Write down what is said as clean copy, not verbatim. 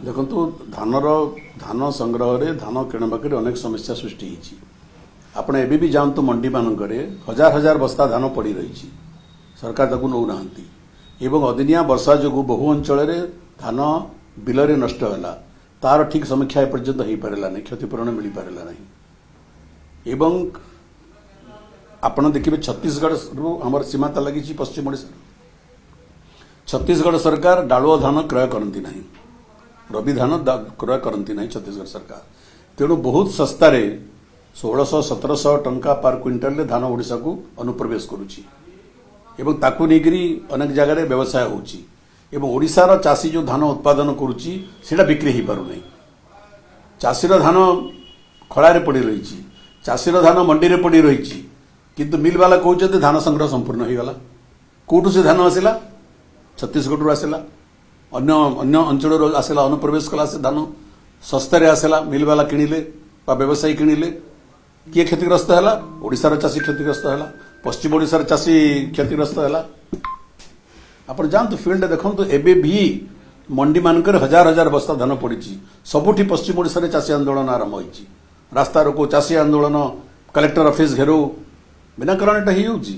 देखु धान संग्रह रे धान किण पाखे अनेक समस्या सृष्टि होती आपण एबी भी जानतु मंडी मानकरे हजार हजार बस्ता धान पड़ी रही सरकार ताकू नौ नांती एवं अदिनिया वर्षा जो बहु अंचल धान बिलरे नष्ट है तार ठीक समीक्षा एपर्यंत हो पारा नहीं क्षतिपूरण मिल पारा नहीं एवं आपण देखिए छत्तीसगढ़ रु आमर सीमाता लगी पश्चिम ओडिशा छत्तीसगढ़ सरकार डालुआ धान क्रय करती नहीं रबी धान क्रय करती नहीं छत्तीसगढ़ सरकार तेणु बहुत सस्तार 1600-1700 टंका पर क्विंटल धान ओडिशा को अनुप्रवेश करुच्ची एवं ताकू नेकरी अनेक जगह व्यवसाय होची एवं ओडिशार चाषी जो धान उत्पादन करुच्ची सेटा बिक्री हो पार नहीं चाषीर धान खड़ारे पड़ी रही चाषीर धान मंडी रे पड़ी रही किंतु मिल वाला कहते धान संग्रह संपूर्ण हो गला कौटू से धान आसला छत्तीसगढ़ आसला अन्य अन्य अंचल आसला अनुप्रवेश कला से धान सस्तार आसला मिल वाला किणिले व्यवसायी किणिले किए क्षतिग्रस्त है ओडिशार चाषी क्षतिग्रस्त है पश्चिम ओडिशार चाषी क्षतिग्रस्त है आप जातु फील्ड देखो एबे भी मंडी मानक हजार हजार बस्ता धान पड़ी सबुठी पश्चिम ओडिशा चाषी आंदोलन आरंभ होती रास्ता रोको चाषी आंदोलन कलेक्टर ऑफिस घेराव बिना कारण एटा ही होउची।